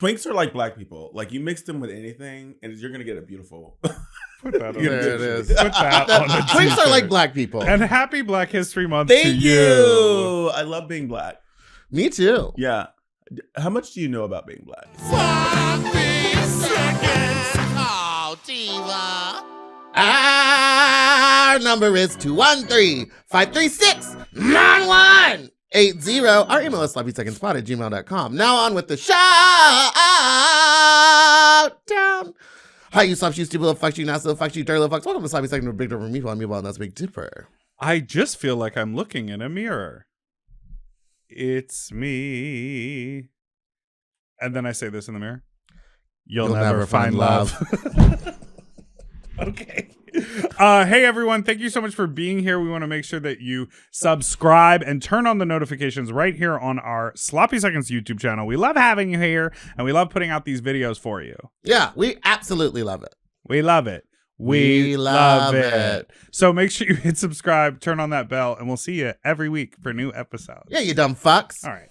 Twinks are like black people. Like you mix them with anything, and you're gonna get a beautiful. Put that on There it is. Put that on a Twinks are like t-shirt. black people. And happy Black History Month Thank to you. I love being black. Me too. Yeah. How much do you know about being black? Oh, diva. Our number is 213-536-9180. Our email is sloppysecondspot@gmail.com. Now on with the shout down. Hi, you slops, you stupid little fucks, you nasty little fucks, you dirty little fucks. Welcome to Sloppy Second with Big Dipper and Meatball, and that's Big Dipper. I just feel like I'm looking in a mirror. It's me. And then I say this in the mirror. You'll never find love. Okay. Hey, everyone. Thank you so much for being here. We want to make sure that you subscribe and turn on the notifications right here on our Sloppy Seconds YouTube channel. We love having you here, and we love putting out these videos for you. Yeah, we absolutely love it. We love it. We love it. So make sure you hit subscribe, turn on that bell, and we'll see you every week for new episodes. Yeah, you dumb fucks. All right.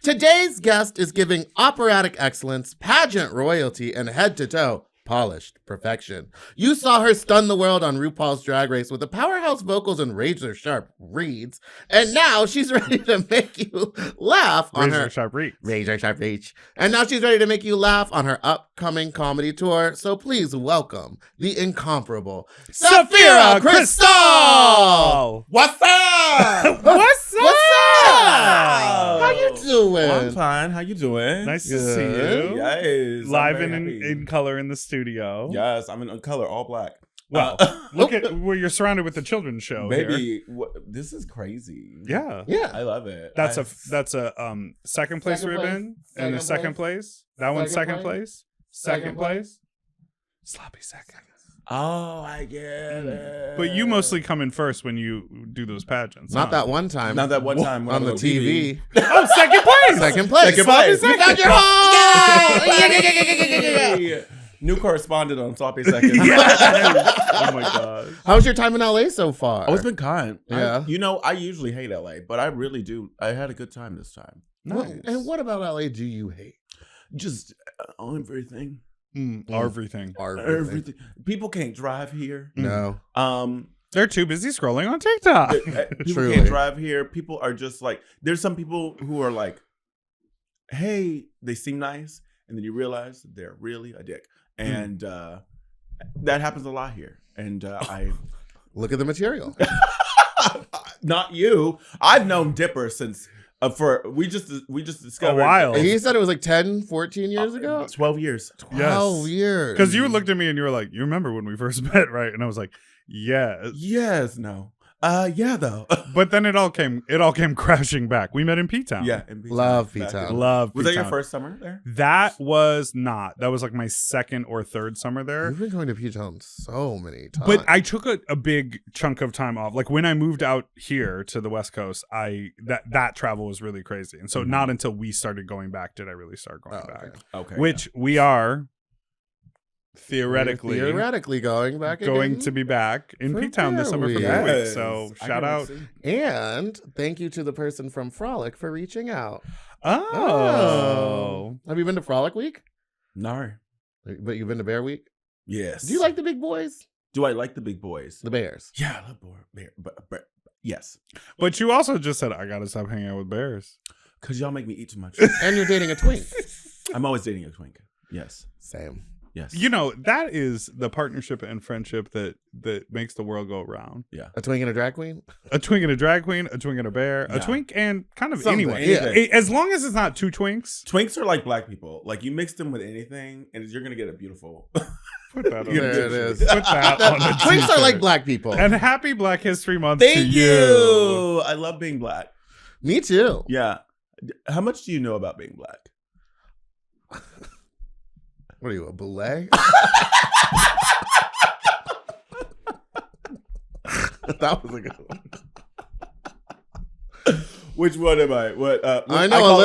Today's guest is giving operatic excellence, pageant royalty, and head-to-toe polished perfection. You saw her stun the world on RuPaul's Drag Race with the powerhouse vocals and razor-sharp reads, and now she's ready to make you laugh on her Razor-sharp reach. razor-sharp reach. And now she's ready to make you laugh on her upcoming comedy tour. So please welcome the incomparable Sapphira Cristál. What's up? What's up? How you doing? I'm fine. How you doing? Nice to see you. Yes. Live I'm and very happy. in color in the studio. Yes, I'm in color, all black. Well, look at where you're surrounded with the children's show. Baby, this is crazy. Here. Yeah. Yeah. I love it. That's a second place Second ribbon place. and a second place. That one's second Second place. Second Second place. Sloppy seconds. Oh, I get it. But you mostly come in first when you do those pageants. Not that one time. Not that one time when on I the was TV. Oh, second place. Second place. Second place. You found your home. Yay! New correspondent on Sloppy Seconds. Oh my god. How's your time in LA so far? Oh, it's been kind. Yeah. I usually hate LA, but I really do. I had a good time this time. Nice. And what about LA do you hate? Just everything. Everything. Everything. People can't drive here. No. They're too busy scrolling on TikTok. People Truly. can't drive here. People are just like, there's some people who are like, hey, they seem nice, and then you realize that they're really a dick. And that happens a lot here. And I Look at the material. not you. I've known Dipper since we just discovered A while. He said it was like 10, 14 years ago? 12 years. 12 years. Because you looked at me and you were like, you remember when we first met, right? And I was like, yes. Yes, no. Yeah, though. But then it all came crashing back. We met in P-Town. Yeah. Love Back P-Town. in- Love Was that your P-Town. first summer there? That was not. That was like my second or third summer there. You've been going to P-Town so many times. But I took a big chunk of time off. Like when I moved out here to the West Coast, that travel was really crazy. And so not until we started going back did I really start going back. Okay. Which we are theoretically going back going again. to be back in For P-Town this summer for 3 Yes. weeks. So shout out. And thank you to the person from Frolic for reaching out. Oh. Have you been to Frolic Week? No. But you've been to Bear Week? Yes. Do you like the big boys? Do I like the big boys? The Bears. Yeah, I love bear. But yes. But you also just said, I got to stop hanging out with bears. Because y'all make me eat too much. And you're dating a twink. I'm always dating a twink. Yes. Same. Yes. You know, that is the partnership and friendship that makes the world go round. Yeah. A twink and a drag queen? A twink and a drag queen, a twink and a bear, a Yeah. twink and kind of Something, anyone. yeah. As long as it's not two twinks. Twinks are like black people. Like you mix them with anything, and you're gonna get a beautiful. Put that on There a it is. Put that on a Twinks are t-shirt. like black people. And happy Black History Month Thank to you. I love being black. Me too. Yeah. How much do you know about being black? What are you, a boulet? That was a good one. Which one am I? What? I know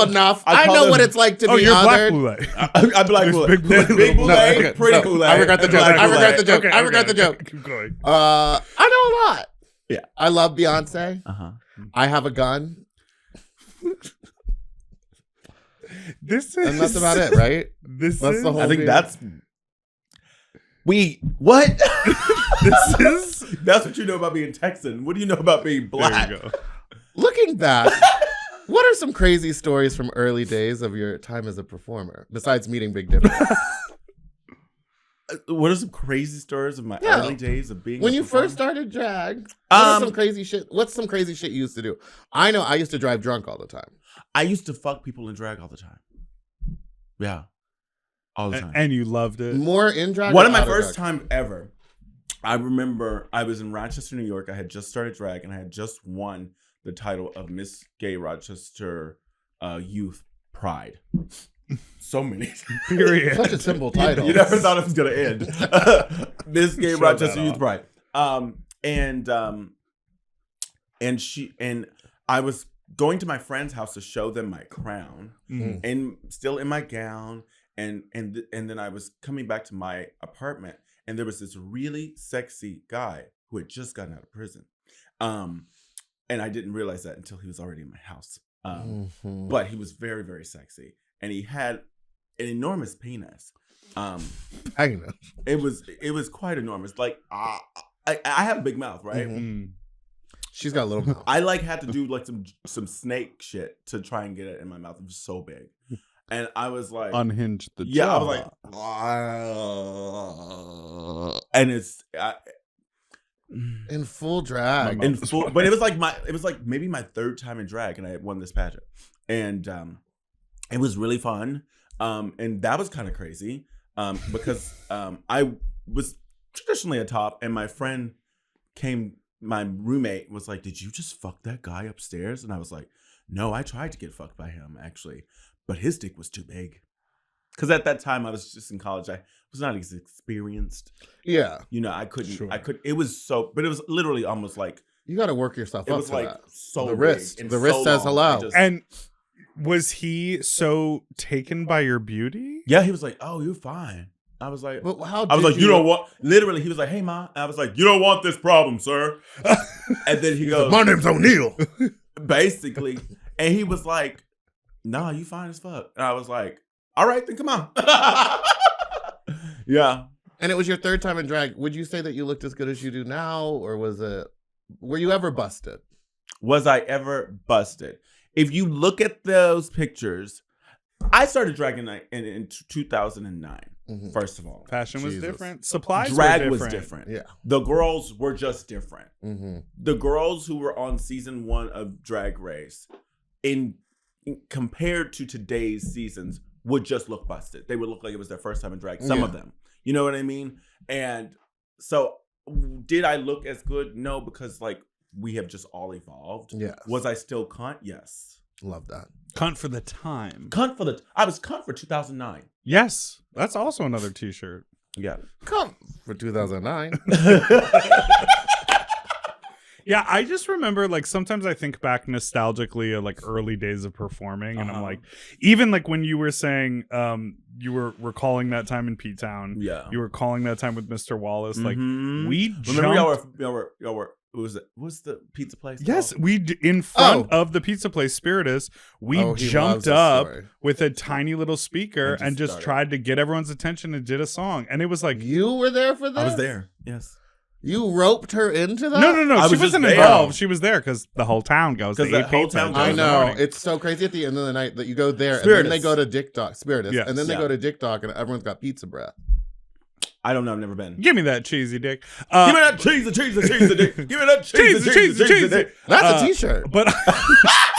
enough. I know what it's like to Oh, be you're Black othered. Boulay. I'm black There's boule. big boule, There's big little boule, boule. No, okay, pretty no, boule. I regret the and joke. black I regret boule. the joke. I regret the joke. Keep going. I know a lot. Yeah. I love Beyonce. Uh-huh. I have a gun. This is And that's about it, right? That's the whole I think thing. that's what? This is That's what you know about being Texan. What do you know about being black? There you go. Looking back, what are some crazy stories from early days of your time as a performer, besides meeting Big Dipper? What are some crazy stories of my early days of being When a you performer? first started drag, what some crazy shit? What's some crazy shit you used to do? I know I used to drive drunk all the time. I used to fuck people in drag all the time. Yeah. All the time. And you loved it. More in drag. One or of my out first drag? time ever, I remember I was in Rochester, New York. I had just started drag and I had just won the title of Miss Gay Rochester Youth Pride. So many. Period. Such a simple title. You never thought it was gonna end. Miss Gay Show Rochester that Youth off. Pride. And I was going to my friend's house to show them my crown, Mhm. and still in my gown, and then I was coming back to my apartment, and there was this really sexy guy who had just gotten out of prison, and I didn't realize that until he was already in my house. Mhm. But he was very, very sexy, and he had an enormous penis. I know. It was quite enormous. Like I have a big mouth, right? Mhm. Mm. She's got a little mouth. I like had to do like some snake shit to try and get it in my mouth. It was so big, and I was like, Unhinged the yeah, jaw. I was like, and it's In full drag. My in full, but it was like maybe my third time in drag, and I won this pageant, and it was really fun, and that was kind of crazy, because I was traditionally a top, and my roommate was like, "Did you just fuck that guy upstairs?" And I was like, "No, I tried to get fucked by him actually, but his dick was too big." Because at that time I was just in college, I was not as experienced. Yeah. You know, I couldn't. Sure. I could. It was so, but it was literally almost like You got to work yourself it up was to like that. so The big wrist. and The wrist so says long. hello. I just- And was he so taken by your beauty? yeah, he was like, "Oh, you're fine." I was like, But how I was did like, you don't want. Literally, he was like, "Hey, ma," I was like, "You don't want this problem, sir." And then he goes, My name's O'Neal. basically, and he was like, "Nah, you fine as fuck." And I was like, "All right, then come on." Yeah. And it was your third time in drag. Would you say that you looked as good as you do now, or were you ever busted? Was I ever busted? If you look at those pictures, I started dragging in 2009. Mhm. First of all, Fashion was Jesus. different. Supplies drag were was different. different. Yeah. The girls were just different. Mm-hmm. The girls who were on season 1 of Drag Race, in compared to today's seasons, would just look busted. They would look like it was their first time in drag. Some Yeah. of them, you know what I mean? And so, did I look as good? No, because like we have just all evolved. Yes. Was I still cunt? Yes. Love that. Cunt for the time. I was cunt for 2009. Yes. That's also another t-shirt. Yeah. Come for 2009. Yeah, I just remember like sometimes I think back nostalgically of like early days of performing, and I'm Uh-huh. like, even like when you were saying you were recalling that time in P-Town, Yeah. you were calling that time with Mr. Wallace, like Mhm. we Remember jumped. y'all were what's the pizza place? Yes, called? in front of the pizza place Spiritus, we Oh, he loves jumped this up story. with a tiny little speaker And and just just started. tried to get everyone's attention and did a song, and it was like, You were there for that? I was there. Yes. You roped her into that? no, I she was just wasn't there. involved. She was there because the whole town goes. 'Cause The the whole pizza town goes I in the know. morning. It's so crazy at the end of the night that you go there and Spiritus. then they go to Dick Dock. Spiritus. Yes. And then they Yeah. go to Dick Dock and everyone's got pizza breath. I don't know. I've never been. Give me that cheesy dick. Give me that cheese, dick. Give me that cheese, dick. That's a t-shirt. But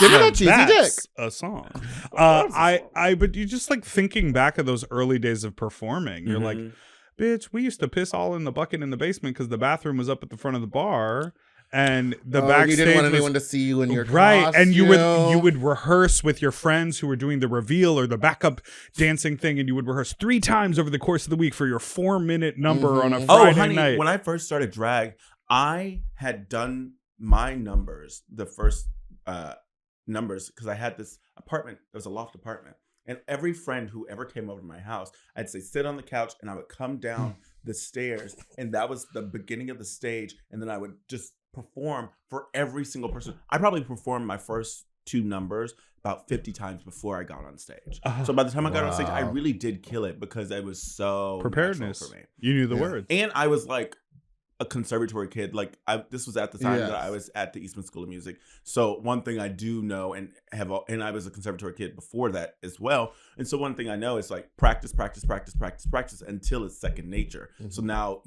Give me that cheesy that's a song. But you just like thinking back of those early days of performing. You're like, Mhm. bitch, we used to piss all in the bucket in the basement because the bathroom was up at the front of the bar, and the Oh, backstage you didn't want was- anyone to see you in your right, and you costume. would rehearse with your friends who were doing the reveal or the backup dancing thing, and you would rehearse 3 times over the course of the week for your 4-minute number on a Mhm. Friday Oh, honey, night. when I first started drag, I had done my numbers, the first numbers, because I had this apartment. It was a loft apartment. And every friend who ever came over to my house, I'd say, sit on the couch, and I would come down the stairs. And that was the beginning of the stage. And then I would just perform for every single person. I probably performed my first two numbers about 50 times before I got on stage. So by the time I got on stage, I really did kill it because I was so preparedness natural for me. You knew the words. And I was like a conservatory kid. Like this was at the time that I was at the Eastman School of Music. So one thing I do know and I was a conservatory kid before that as well. And so one thing I know is like practice until it's second nature. So now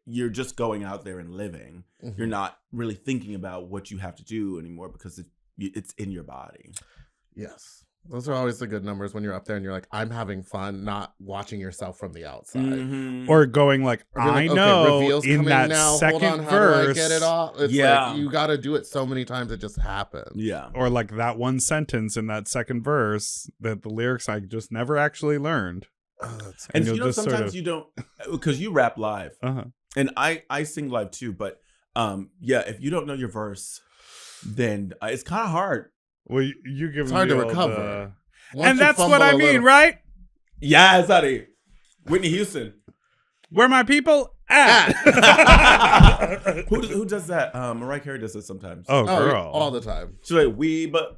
you're just going out there and living. You're not really thinking about what you have to do anymore because it's in your body. Yes. Those are always the good numbers when you're up there and you're like, I'm having fun, not watching yourself from the outside. Or going like, I know in that now. second Hold on, verse. how do I get it all? It's like you got to do it so many times it just happens. Yeah. Or like that one sentence in that second verse that the lyrics I just never actually learned. And you know, sometimes you don't, because you rap live. And I sing live too. But if you don't know your verse, then it's kind of hard. Well, you give it's hard to recover. And that's what I mean, right? Yes, honey. Whitney Houston. Where my people at? Who does that? Mariah Carey does it sometimes. Oh, girl. All the time. She's like, but...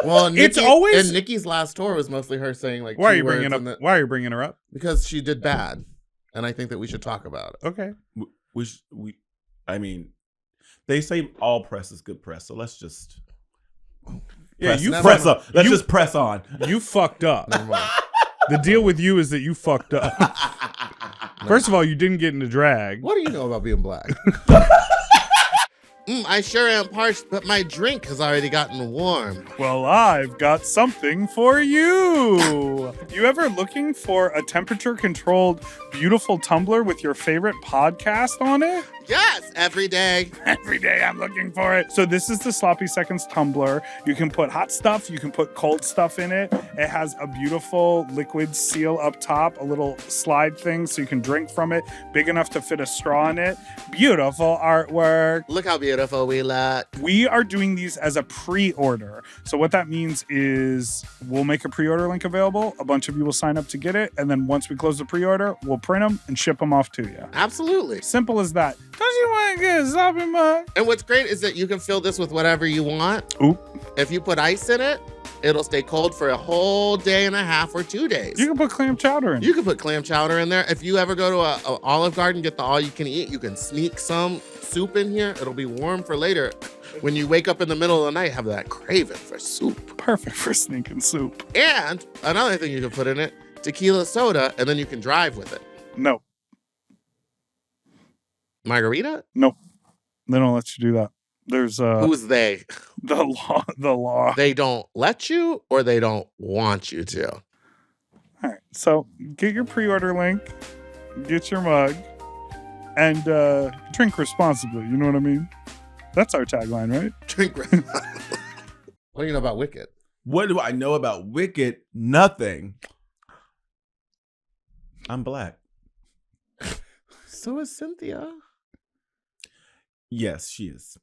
Well, it's always... And Nicki's last tour was mostly her saying like, why are you bringing her up? Because she did bad. And I think that we should talk about it. Okay. I mean, they say all press is good press, so let's just... press on. Let's just press on. You fucked up. The deal with you is that you fucked up. First of all, you didn't get into drag. What do you know about being black? I sure am parched, but my drink has already gotten warm. Well, I've got something for you. You ever looking for a temperature-controlled, beautiful tumbler with your favorite podcast on it? Yes, every day. Every day I'm looking for it. So this is the Sloppy Seconds tumbler. You can put hot stuff, you can put cold stuff in it. It has a beautiful liquid seal up top, a little slide thing so you can drink from it, big enough to fit a straw in it. Beautiful artwork. Look how beautiful we look. We are doing these as a pre-order. So what that means is we'll make a pre-order link available. A bunch of you will sign up to get it. And then once we close the pre-order, we'll print them and ship them off to you. Absolutely. Simple as that. Don't you want to get a sloppy mug? And what's great is that you can fill this with whatever you want. Oop. If you put ice in it, it'll stay cold for a whole day and a half or 2 days. You can put clam chowder in. You can put clam chowder in there. If you ever go to a Olive Garden, get the all-you-can-eat, you can sneak some soup in here. It'll be warm for later. When you wake up in the middle of the night, have that craving for soup. Perfect for sneaking soup. And another thing you can put in it, tequila soda, and then you can drive with it. No. Margarita? Nope. They don't let you do that. There's Who's they? The law. They don't let you or they don't want you to. All right. So get your pre-order link, get your mug, and drink responsibly. You know what I mean? That's our tagline, right? Drink responsibly. What do you know about Wicked? What do I know about Wicked? Nothing. I'm black. So is Cynthia. Yes, she is.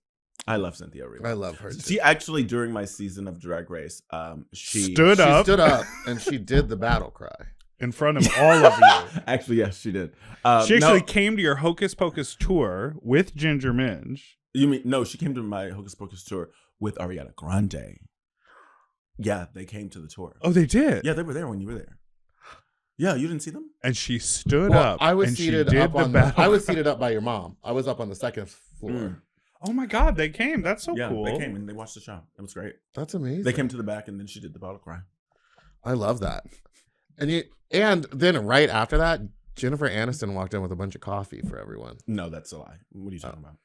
I love Cynthia Erivo. I love her too. She actually, during my season of Drag Race, she stood up and she did the battle cry in front of all of you. Actually, yes, she did. She actually came to your Hocus Pocus tour with Ginger Minj. You mean, no, she came to my Hocus Pocus tour with Ariana Grande. Yeah, they came to the tour. Oh, they did? Yeah, they were there when you were there. Yeah, you didn't see them? And she stood up. I was and seated she did up the on battle. I was seated up by your mom. I was up on the second floor. Oh my God, they came. That's so cool. Yeah, they came and they watched the show. It was great. That's amazing. They came to the back and then she did the battle cry. I love that. And then right after that, Jennifer Aniston walked in with a bunch of coffee for everyone. No, that's a lie. What are you talking about?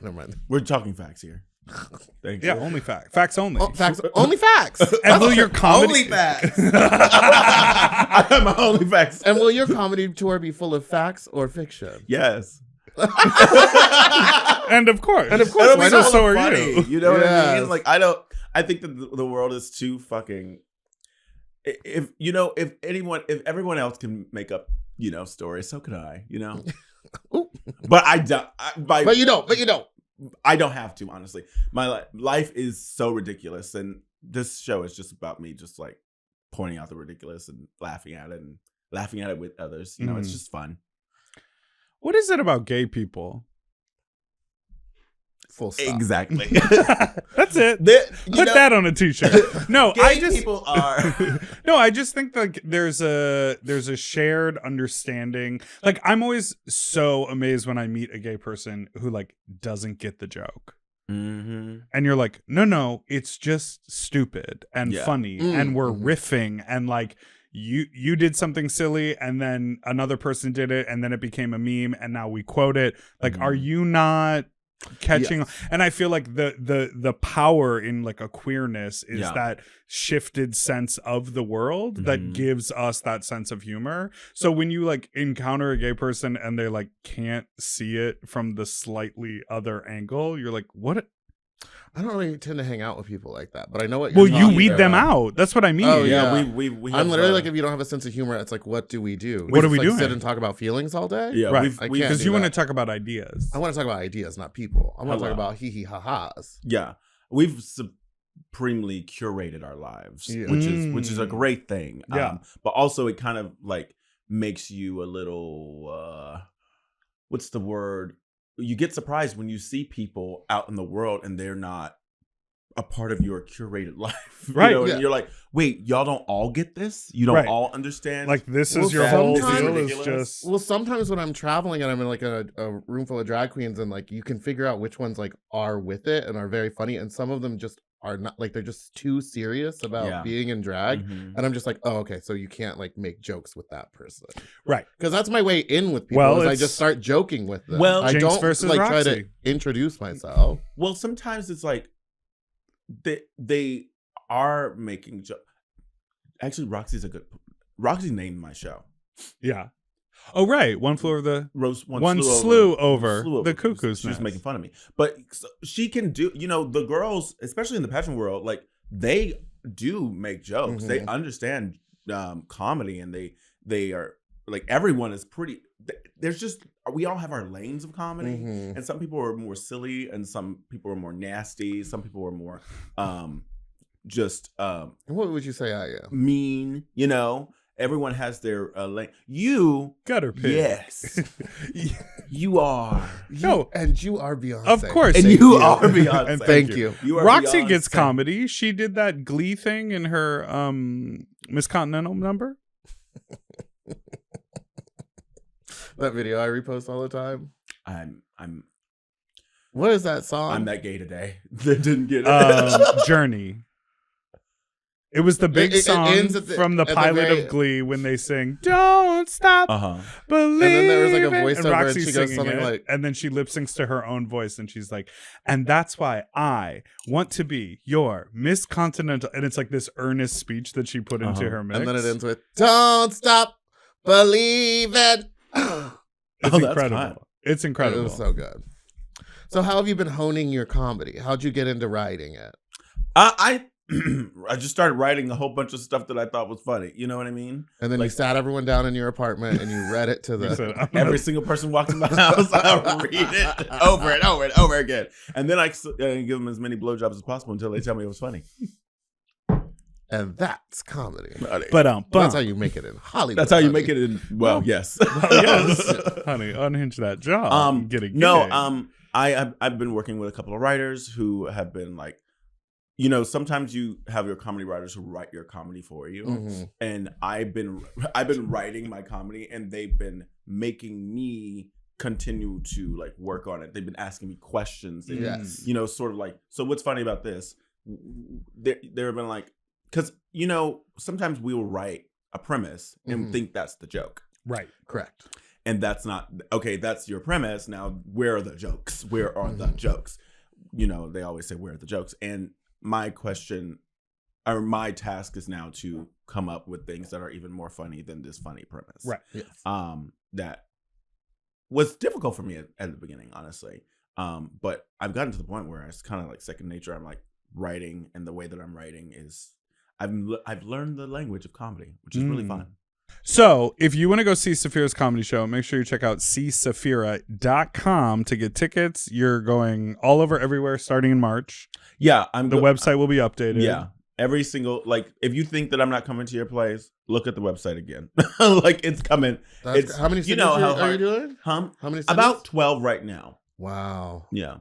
Never mind. We're talking facts here. Thank you. Yeah, only facts. Facts only. Oh, facts. Only facts. And will your comedy... Only facts. I have my only facts. And will your comedy tour be full of facts or fiction? Yes. And of course. Why not? So are funny. you. You know what I mean? Like, I think that the world is too fucking... If everyone else can make up, stories, so can I, But I don't. But you don't. I don't have to, honestly. My life is so ridiculous, and this show is just about me just like pointing out the ridiculous and laughing at it with others. It's just fun. What is it about gay people? Full stop. Exactly. That's it. Put that on a t-shirt. No, Gay people are. No, I just think like there's a shared understanding. Like I'm always so amazed when I meet a gay person who like doesn't get the joke. Mm-hmm. And you're like, no, it's just stupid and funny, and we're riffing, and like you did something silly, and then another person did it, and then it became a meme, and now we quote it. Like, are you not catching? And I feel like the power in like a queerness is that shifted sense of the world that gives us that sense of humor. So when you like encounter a gay person and they like can't see it from the slightly other angle, you're like, what? I don't really tend to hang out with people like that, but I know what Well, you're you talking weed them about. out. That's what I mean. Oh, yeah, yeah. we I'm literally like, if you don't have a sense of humor, it's like, what do we do? What are we like doing? Sit and talk about feelings all day? Yeah, right. I can't Because do you want to that. talk about ideas. I want to talk about ideas, not people. I want to talk about hee ha ha's. Yeah, we've supremely curated our lives, Yeah. which is a great thing. Yeah. But also it kind of like makes you a little what's the word? You get surprised when you see people out in the world and they're not a part of your curated life. Right. You know? Yeah. And you're like, wait, y'all don't all get this? You don't Right. all understand? Like this Well, is your whole sometimes- deal is ridiculous. just Well, sometimes when I'm traveling and I'm in like a room full of drag queens, and like you can figure out which ones like are with it and are very funny, and some of them just are not, like they're just too serious about being in drag. Mhm. And I'm just like, oh, okay, so you can't like make jokes with that person. right. Because that's my way in with people. Well, is I it's- just start joking with them. Well, I Jinx don't versus like try to Roxy. introduce myself. Well, sometimes it's like they are making jokes. Actually, Roxy named my show. Yeah. Oh right. One floor of the One slew over the cuckoo's She was nest. making fun of me, but she can do. You know, the girls, especially in the pageant world, like they do make jokes. They understand comedy, and they are like, everyone is pretty. There's just, we all have our lanes of comedy, and some people are more silly, and some people are more nasty. Some people are more just What would you say I am? mean. You know, everyone has their lane. You, Gutter pig. yes, you are. No. And you are Beyonce. Of course. And Thank you you. are Beyonce. And Thank you. You are Roxy Beyonce. gets comedy. She did that Glee thing in her Miss Continental number. That video I repost all the time. I'm What is that song? I'm that gay today. That didn't get it. Journey. It was the big It song ends from the at the pilot very- of Glee when they sing "Don't Stop Believing." And then there was like a and voiceover, and Roxy's she goes singing something it, like- and then she lip syncs to her own voice, and she's like, "And that's why I want to be your Miss Continental." And it's like this earnest speech that she put into her mix. And then it ends with "Don't stop believing." It's that's incredible. fine. It's incredible. It was so good. So how have you been honing your comedy? How'd you get into writing it? I just started writing a whole bunch of stuff that I thought was funny. You know what I mean? And then you sat everyone down in your apartment and you read it to He said, the. "I'm Every gonna-" single person walks in my house, I read it over and over and over again, and then I give them as many blowjobs as possible until they tell me it was funny. And that's comedy. But That's how you make it in Hollywood. That's how you honey. make it in. Well, yes. yes, honey, unhinge that jaw. Get it. I've been working with a couple of writers who have been like, you know, sometimes you have your comedy writers who write your comedy for you, and I've been writing my comedy, and they've been making me continue to like work on it. They've been asking me questions, and, Yes. you know, sort of like, so what's funny about this? There have been like, because you know, sometimes we will write a premise and think that's the joke. Right. Correct. And that's not, okay, that's your premise. Now, where are the jokes? Where are the jokes? You know, they always say, where are the jokes? And my question, or my task is now to come up with things that are even more funny than this funny premise. Right. Yes. That was difficult for me at the beginning, honestly. But I've gotten to the point where it's kind of like second nature. I'm like writing, and the way that I'm writing is, I've learned the language of comedy, which is really fun. So if you want to go see Sapphira's comedy show, make sure you check out csapphira.com to get tickets. You're going all over everywhere starting in March. Yeah, The website will be updated. Yeah. Every single, like, if you think that I'm not coming to your place, look at the website again. Like, it's coming. It's, How many cities you know how are you hard, doing? How many cities? About 12 right now. Wow. Yeah.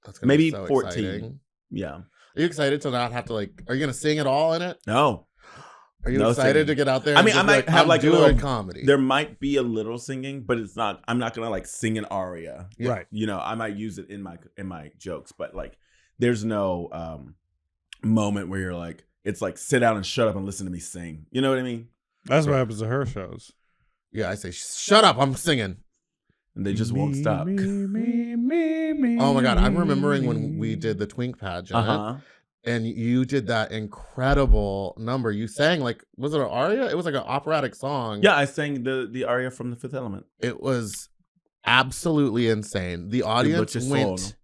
That's gonna Maybe be so 14. exciting. Yeah. Are you excited to not have to like? Are you gonna sing it all in it? No. Are you No excited singing. to get out there? I and mean, just I be might have I'm like a doing little comedy. There might be a little singing, but it's not. I'm not gonna like sing an aria. Right. You know, I might use it in my jokes, but like, there's no moment where you're like, it's like sit down and shut up and listen to me sing. You know what I mean? That's what happens to her shows. Yeah, I say, shut up, I'm singing. And they just won't stop. Oh my God, I'm remembering when we did the Twink Pageant, and you did that incredible number. You sang like, was it an aria? It was like an operatic song. Yeah, I sang the aria from The Fifth Element. It was absolutely insane. The audience went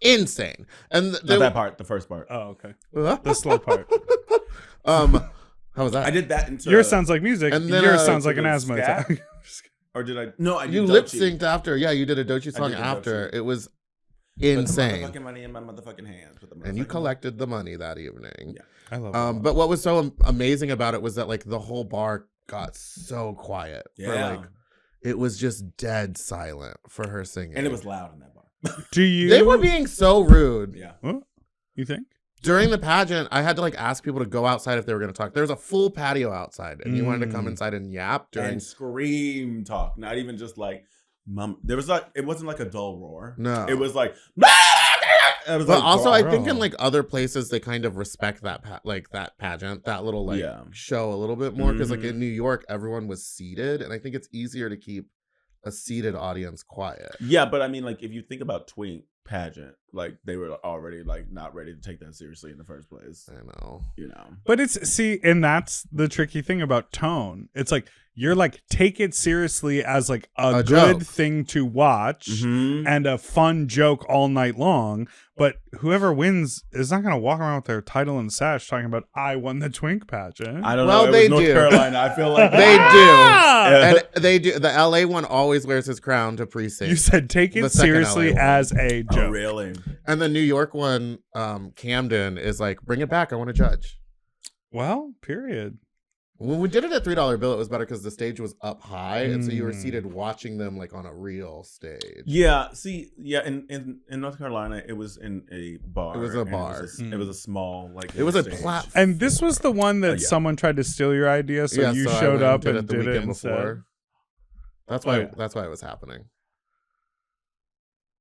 insane. And Not that part, the first part. Oh, okay. The slow part. How was that? I did that into Yours sounds like music. and then, Yours sounds like an the asthma scat? attack. Or did I? No, I did you Doechii. lip synced after. Yeah, you did a Doechii song did a after. Doechii. It was Put the insane. motherfucking money in my motherfucking hands. And you collected the money that evening. Yeah. I love it. But what was so amazing about it was that like the whole bar got so quiet. For, Yeah. like, it was just dead silent for her singing. And it was loud in that bar. Do you? They were being so rude. Yeah. Huh? You think? During the pageant, I had to like ask people to go outside if they were going to talk. There was a full patio outside, and you wanted to come inside and yap during. And scream talk, not even just like mum. There was like, it wasn't like a dull roar. No. It was like. It was But like, also, I think bro. in like other places they kind of respect that that pageant, that little like Yeah. show a little bit more because like Mhm. in New York everyone was seated, and I think it's easier to keep a seated audience quiet. Yeah, but I mean, like, if you think about Twink Pageant, like, they were already like not ready to take that seriously in the first place. I know. You know. But and that's the tricky thing about tone. It's like you're like take it seriously as like a good joke. thing to watch Mhm. and a fun joke all night long. But whoever wins is not going to walk around with their title and sash talking about I won the Twink Pageant. I don't Well, know. It they was North do. Carolina. I feel like They Ah! do. And they do. The LA one always wears his crown to precinct. You said take The it second seriously LA one. as a Oh, joke. really? And the New York one, Camden, is like, bring it back. I want to judge. Well, period. When we did it at $3 bill, it was better because the stage was up high, and so you were Mm. seated watching them like on a real stage. Yeah. See, yeah. In North Carolina, it was in a bar. It was a and bar. It was a small like. It was a stage. platform. And this was the one that Yeah. someone tried to steal your idea, so you I showed went up and it the did it weekend instead. That's Oh, why. yeah. That's why it was happening.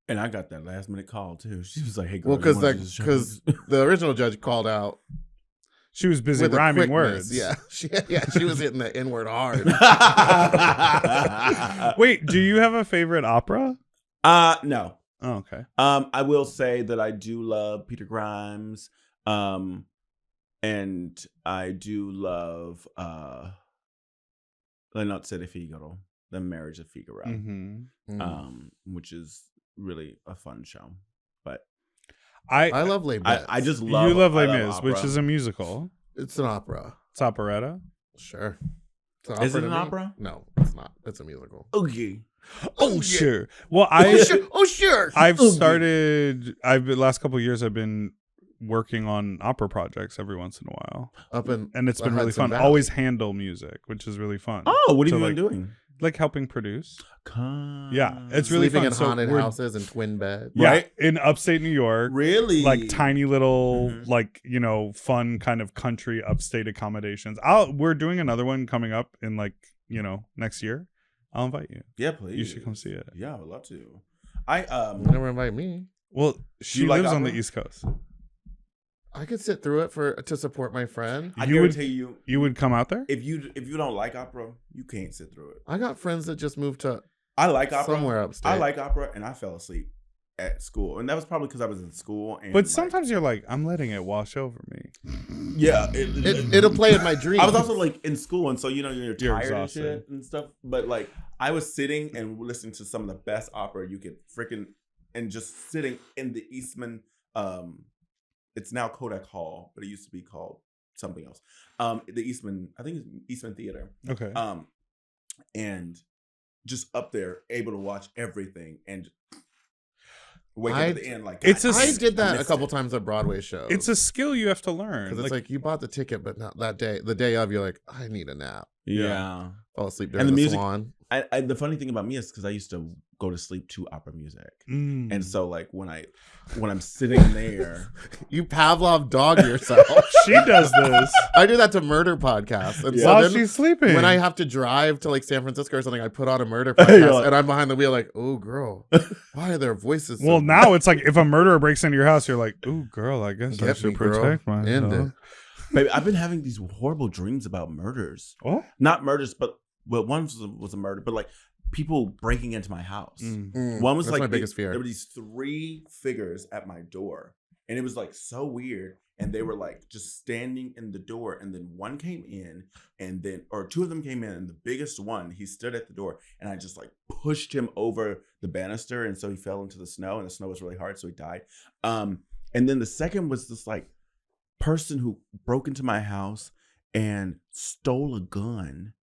And I got that last minute call too. She was like, "Hey, girl, Well, you because wanna just show because us?" the original judge called out She was busy with a rhyming quickness. words. Yeah, she was hitting the N-word hard. Wait, do you have a favorite opera? No. Oh, okay. I will say that I do love Peter Grimes. And I do love La Nozze di Figaro, The Marriage of Figaro, Mm-hmm. which is really a fun show. But I love Les Mis. I just love you love Les I Mis, which opera. is a musical. It's an opera. It's operetta. Sure. It's an Is it to an me. opera? No, it's not. It's a musical. Okay. Oh, yeah. sure. Well, Oh sure. Oh sure. I've Okay. started. The last couple of years, I've been working on opera projects every once in a while, Up in and it's the been really Hudson fun. Valley. Always handle music, which is really fun. Oh, what have So, you like, been doing? Like helping produce. Yeah, it's really sleeping fun. in So haunted we're- houses and twin beds. Yeah, Right? in upstate New York. Really? Like tiny little, Mhm. like, fun kind of country upstate accommodations. We're doing another one coming up in next year. I'll invite you. Yeah, please. You should come see it. Yeah, I would love to. I You never invite me. Well, she you like lives on the opera? East Coast. I could sit through it to support my friend. I You would- guarantee you, You would come out there? if you don't like opera, you can't sit through it. I got friends that just moved to I like opera. somewhere upstate. I like opera, and I fell asleep at school, and that was probably because I was in school. And But sometimes you're like, I'm letting it wash over me. yeah, It'll play in my dreams. I was also like in school, and so you're You're tired and exhausted. shit and stuff. But like, I was sitting and listening to some of the best opera you could freaking, and just sitting in the Eastman. It's now Kodak Hall, but it used to be called something else. The Eastman, I think it's Eastman Theater. Okay. And just up there, able to watch everything and wake up I- at the end. Like, It's God, a- I did that a missed couple it. times at Broadway shows. It's a skill you have to learn. because it's like you bought the ticket, but not that day. The day of, you're like, I need a nap. Yeah. Fall asleep during And the the music- Swan. the funny thing about me is because I used to go to sleep to opera music, and so like when I'm sitting there, You Pavlov dog yourself. She does this I do that to murder podcasts. And so while then she's sleeping. when I have to drive to like San Francisco or something, I put on a murder podcast like- and I'm behind the wheel like, oh girl, why are their voices so well, now it's like if a murderer breaks into your house, you're like, ooh, girl, I guess I Get should me, girl. protect End myself. it. baby, I've been having these horrible dreams about murders. What? Not murders, but one was a murder, but like people breaking into my house. One was That's like my biggest fear. There were these 3 figures at my door, and it was like so weird. And they were like just standing in the door, and then one came in, or 2 of them came in, and the biggest one, he stood at the door, and I just like pushed him over the banister, and so he fell into the snow, and the snow was really hard, so he died. And then the second was this like person who broke into my house and stole a gun.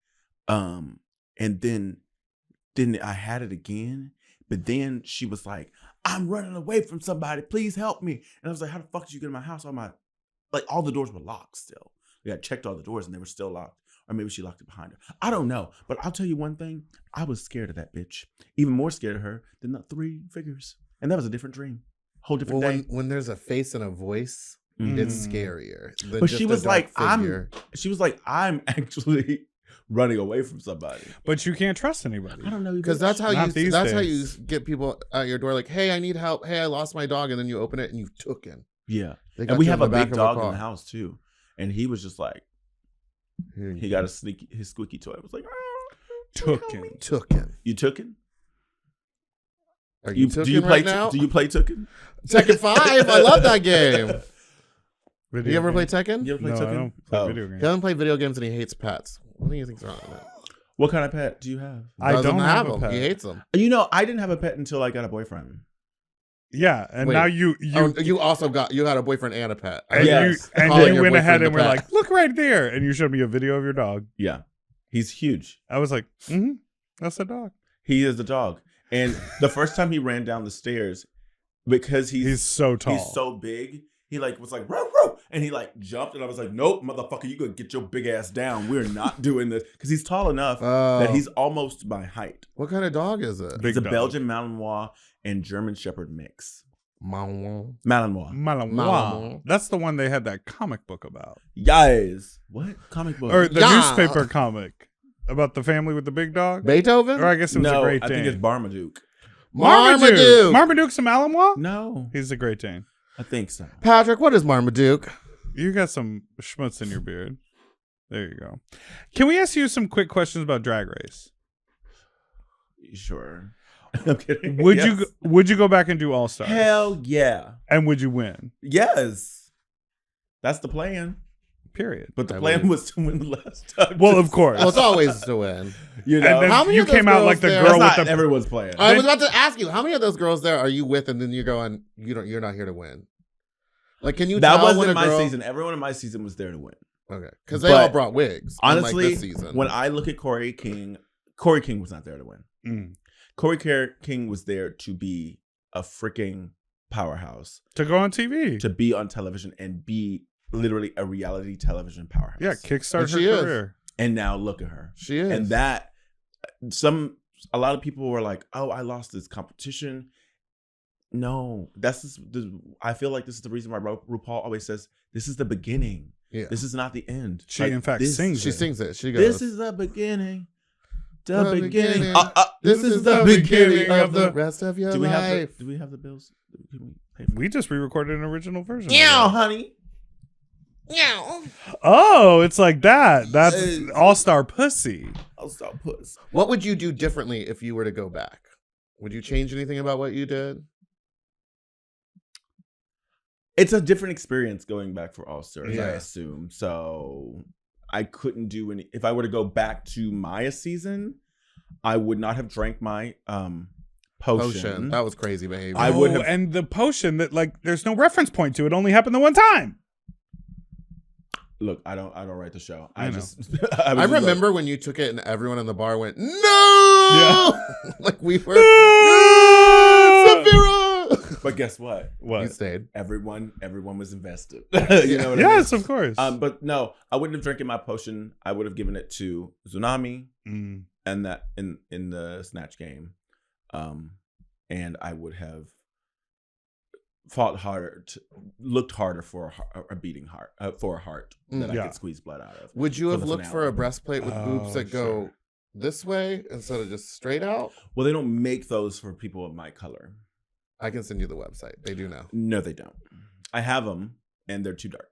And then I had it again, but then she was like, I'm running away from somebody, please help me. And I was like, how the fuck did you get in my house? All the doors were locked still. I checked all the doors and they were still locked. Or maybe she locked it behind her. I don't know. But I'll tell you one thing. I was scared of that bitch. Even more scared of her than the 3 figures. And that was a different dream. Whole different day. When there's a face and a voice, it's scarier. Than But just she a was dark like, figure. I'm actually running away from somebody. But you can't trust anybody. I don't know. Because that's how Not you these that's how you days. get people at your door like, hey, I need help. Hey, I lost my dog, and then you open it and you took him. Yeah. They got And we you have in a the back big of dog in car. the house too. And he was just like, he got his squeaky toy. It was like, Tooken. Took him. you took him? Are you do took you him play right now? do you play Tekken? Tekken 5. I love that game. Video You ever play game. Tekken? You ever play No, I Tekken? don't play Oh. video He games. doesn't play video games and he hates pets. What do you think's wrong with that? What kind of pet do you have? I Doesn't don't have a them. pet. He hates them. You know, I didn't have a pet until I got a boyfriend. Yeah, and Wait. now you You also you had a boyfriend and a pet. and Yes. you and Calling you your went ahead boyfriend and a were pet. like, look right there, and you showed me a video of your dog. Yeah. He's huge. I was like, that's a dog. He is a dog. And the first time he ran down the stairs, because He's so tall. he's so big, he like was like, row, row, and he like jumped, and I was like, nope, motherfucker, you gonna get your big ass down. We're not doing this. Because he's tall enough that he's almost my height. What kind of dog is it? Big It's a dog. Belgian Malinois and German Shepherd mix. Malinois. Malinois. Malinois. Malinois. That's the one they had that comic book about, Yes. What? Comic book? or the Yeah. newspaper comic about the family with the big dog. Beethoven? Or I guess it was a no, Great I Dane. think it's Marmaduke. Marmaduke. Marmaduke's a Malinois. No. He's a Great Dane. I think so. Patrick, what is Marmaduke? You got some schmutz in your beard. There you go. Can we ask you some quick questions about Drag Race? Sure. I'm kidding. Would Yes. you go back and do All Stars? Hell yeah. And would you win? Yes. That's the plan. Period. But the I plan would. was to win the last time. Well, of course. Well, it's always to win. You And know, then How many you of those came out girls like the there- girl that's with not the. everyone's plan. I was about to ask you, how many of those girls there are you with, and then you're going, you're not here to win? Like, can you That tell when wasn't a my girl... season. Everyone in my season was there to win. Okay, because they But all brought wigs. unlike Honestly, this season. when I look at Corey King was not there to win. Mm. Corey King was there to be a freaking powerhouse, To go on TV. to be on television and be literally a reality television powerhouse. Yeah, kickstart And her she is. career. And now look at her. she is, And that a lot of people were like, "Oh, I lost this competition." No, I feel like this is the reason why RuPaul always says this is the beginning. yeah, This is not the end. She, in fact, sings she it. sings it. She goes, This is the beginning. The The beginning. beginning. This is the beginning of the. rest of your Do we life. have the bills? Can we pay for We just re-recorded an original version. of Yeah, it. honey. Oh, it's like that. That's Hey. All-Star Pussy. I'll stop puss. What would you do differently if you were to go back? Would you change anything about what you did? It's a different experience going back for All Stars, I Yeah. assume. So I couldn't do any. If I were to go back to Maya season, I would not have drank my potion. That was crazy behavior. I would have- And the potion that, like, there's no reference point to. It only happened the one time. Look, I don't write the show. I know. just I was just like, remember when you took it and everyone in the bar went, no! Like we were, Sapphira! but guess what? You What? stayed. Everyone was invested. You know what I mean? Yes, of course. But no, I wouldn't have drinking my potion. I would have given it to Tsunami, Mm. and that in the snatch game, and I would have fought harder, looked harder for a beating heart, for a heart that I could squeeze blood out of. Would you for have the looked finale. for a breastplate with boobs that go this way instead of just straight out? Well, they don't make those for people of my color. I can send you the website. They do now. No, they don't. I have them, and they're too dark.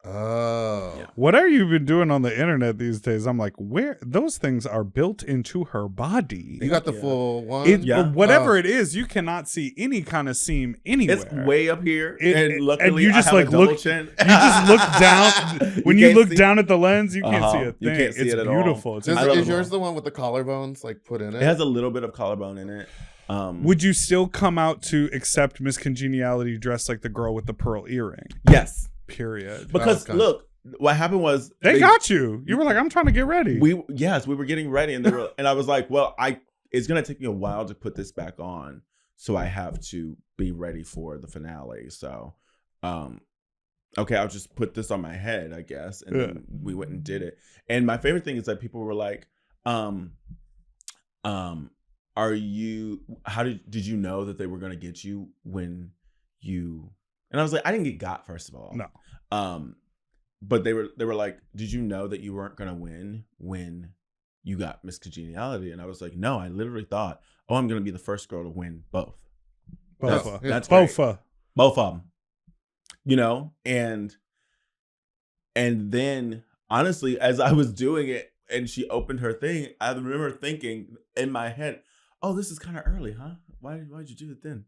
Oh. Yeah. What are you been doing on the internet these days? I'm like, where those things are built into her body. You got the full one? Whatever it is, you cannot see any kind of seam anywhere. It's way up here, and luckily and you just I have like a double look. chin. You just look down when you can't look see- down at the lens. You can't see a thing. You can't see it's it at all. beautiful. It's Is, I love is them yours all. the one with the collarbones like put in it? It has a little bit of collarbone in it. Would you still come out to accept Miss Congeniality dressed like the girl with the pearl earring? Yes, Period. because okay. look, what happened was They got you. You were like, I'm trying to get ready. we were getting ready, and they were, and I was like, well, it's gonna take me a while to put this back on, so I have to be ready for the finale. So, okay, I'll just put this on my head, I guess, and then we went and did it. And my favorite thing is that people were like, are you? How did you know that they were gonna get you when you? And I was like, I didn't get got, first of all. No. But they were like, did you know that you weren't gonna win when you got Miss Congeniality? And I was like, no, I literally thought, oh, I'm gonna be the first girl to win both. Bofa. That's great. Bofa. Both of them. You know, and then honestly, as I was doing it and she opened her thing, I remember thinking in my head, oh, this is kind of early, huh? Why'd you do it then?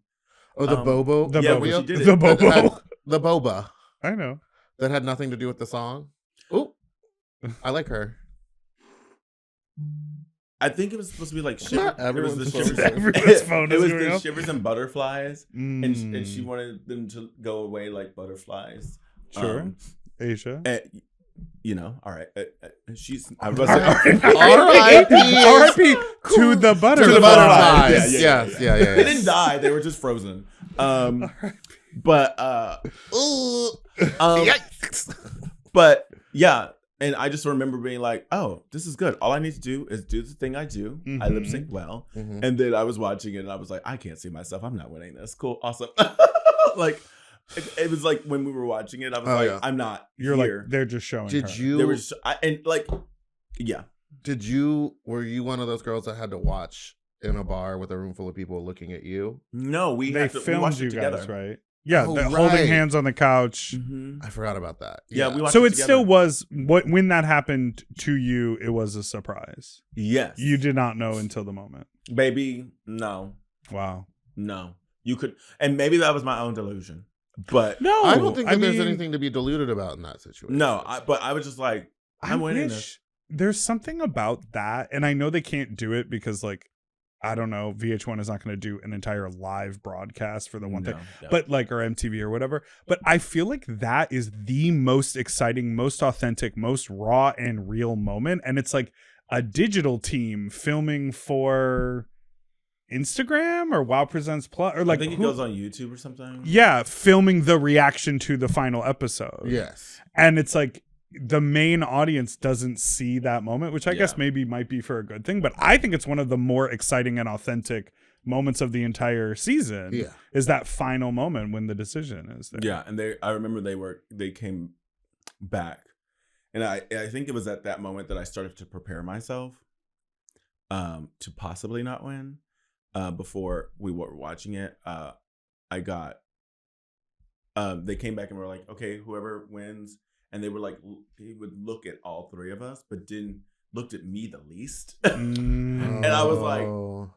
Oh, the Bobo? The yeah, Bobo. when she did it. The Bobo. The Boba. I know. That had nothing to do with the song. Ooh. I like her. I think it was supposed to be like Not it was everyone's the supposed shivers. to. Everyone's phone It is was going the up. shivers and butterflies, and she Mm. wanted them to go away like butterflies. Sure. Asia. And, you know, all right. She's. I was like, R.I.P. R.I.P. to the butterflies. To the butterflies. Yeah. Yes. They didn't die. They were just frozen. But Yikes. but yeah, and I just remember being like, oh, this is good. All I need to do is do the thing I do. I lip sync well. Mhm. And then I was watching it and I was like, I can't see myself. I'm not winning this. Cool. Awesome. Like, it was like when we were watching it, I was like, yeah. I'm not You're here. like, they're just showing Did her. you? There was, and like, yeah. Were you one of those girls that had to watch in a bar with a room full of people looking at you? No, we They we filmed watched you it together. guys, right? Yeah, Oh, they're right. holding hands on the couch. Mhm. I forgot about that. Yeah, we watched So it it together. still was when that happened to you. It was a surprise. Yes. You did not know until the moment. Baby, no. Wow. No. You could, and maybe that was my own delusion. But No, I don't think that there's mean, anything to be deluded about in that situation. no, but I was just like, I'm winning wish this. There's something about that, and I know they can't do it because, like, I don't know, VH1 is not going to do an entire live broadcast for the one thing, No. but like, or MTV or whatever. But I feel like that is the most exciting, most authentic, most raw and real moment, and it's like a digital team filming for Instagram or Wow Presents Plus, or like I think it goes on YouTube or something. yeah, filming the reaction to the final episode. Yes. And it's like the main audience doesn't see that moment, which I guess maybe might be for a good thing. But I think it's one of the more exciting and authentic moments of the entire season. Yeah. Is that final moment when the decision is there. Yeah, and I remember they came back, and I think it was at that moment that I started to prepare myself to possibly not win. Before we were watching it, I got they came back and were like, okay, whoever wins, and they were like, they would look at all three of us, but looked at me the least. Mm. And I was like, Oh.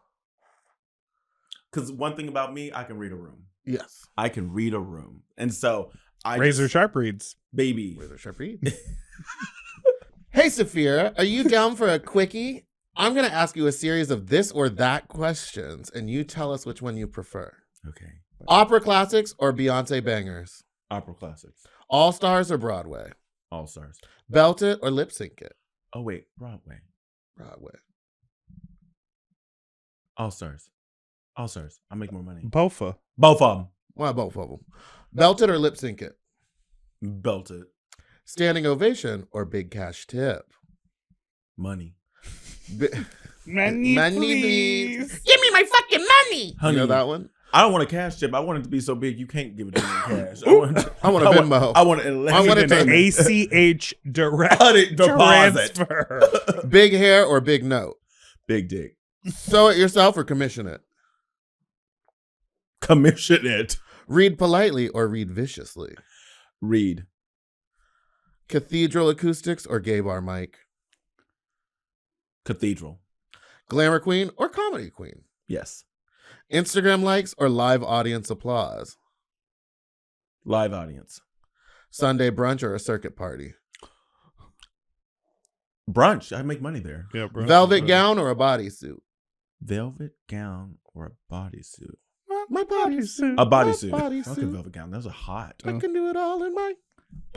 because one thing about me, I can read a room. Yes. I can read a room, and so Razor sharp reads. baby. Razor sharp read. Hey, Sapphira, are you down for a quickie? I'm going to ask you a series of this or that questions, and you tell us which one you prefer. Okay, Opera classics or Beyonce bangers? opera classics, All Stars or Broadway? all stars. Belt it or lip sync it? Oh wait, Broadway, Broadway. all stars, all stars. I make more money. Bofa. Both of them. Well, both of them. Belt it or lip sync it? Belted. Standing ovation or big cash tip? Money. Bi- Money, please. Give me my fucking money. Honey, You know that one? I don't want a cash chip. I want it to be so big you can't give it to me in cash. I want a Venmo. I want it. I want it An to- ACH direct deposit. transfer. Big hair or big note? Big dick. Sew it yourself or commission it? Commission it. Read politely or read viciously? Read. Cathedral acoustics or gay bar mic? Cathedral. Glamour queen or comedy queen? Yes. Instagram likes or live audience applause? Live audience. Sunday brunch or a circuit party? Brunch. I make money there. Yeah, bro. Velvet gown or a bodysuit? Velvet gown or a bodysuit? My bodysuit. A bodysuit. My bodysuit. Okay, velvet gown. Those are hot. I can do it all in my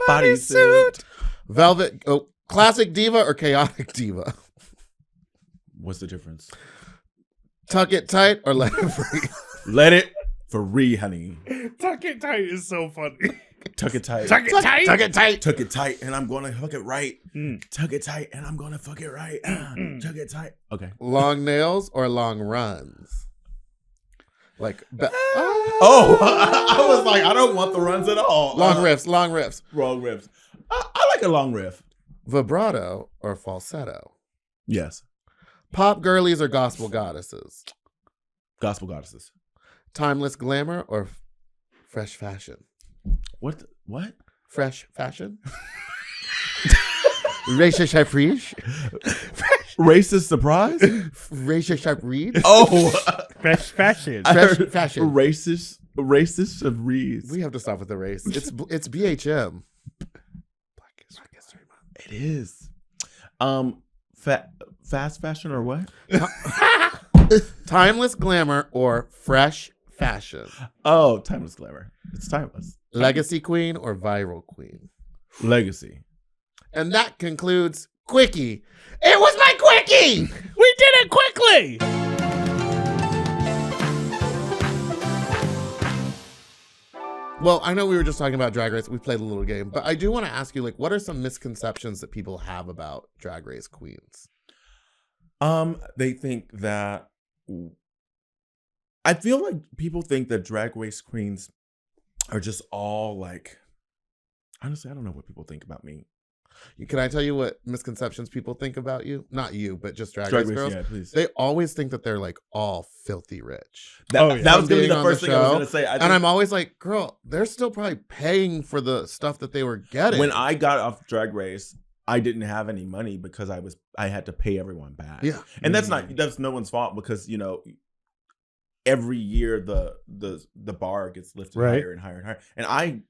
Bodysuit. velvet. Oh, classic diva or chaotic diva? What's the difference? Tuck it tight or let it free? Let it free, honey. Tuck it tight is so funny. Tuck it tight. Tuck it tight. Tuck it tight. Tuck it tight, and I'm gonna fuck it right. Mm. Tuck it tight, and I'm gonna fuck it right. Tuck it tight. Okay. Long nails or long runs? Like, Oh, I was like, I don't want the runs at all. long riffs, long riffs. Long riffs. I like a long riff. Vibrato or falsetto? Yes. Pop girlies or gospel goddesses? Gospel goddesses. Timeless glamour or fresh fashion? What? What? Fresh fashion? Racist sharp reach? Racist surprise? Racist sharp read? Oh, Fresh fashion. I Fresh heard fashion. Racist of reeds. We have to stop with the race. It's BHM. Black History Month. It is. Fast fashion or what? Timeless glamour or fresh fashion? Oh, timeless glamour. It's timeless. Legacy queen or viral queen? Legacy. And that concludes Quickie. It was my Quickie! We did it quickly. Well, I know we were just talking about Drag Race. We played a little game, but I do want to ask you, like, what are some misconceptions that people have about Drag Race queens? They think that I feel like people think that Drag Race queens are just all like, honestly, I don't know what people think about me. Can I tell you what misconceptions people think about you? Not you, but just Drag Drag Race Race, girls. yeah, please. They always think that they're like all filthy rich. That Oh, yeah. was gonna be Being the on first the thing I was show, gonna say. I And think I'm always like, girl, they're still probably paying for the stuff that they were getting. when I got off Drag Race, I didn't have any money because I had to pay everyone back. Yeah. And that's no one's fault because, you know, every year the bar gets lifted Right. higher and higher and higher. And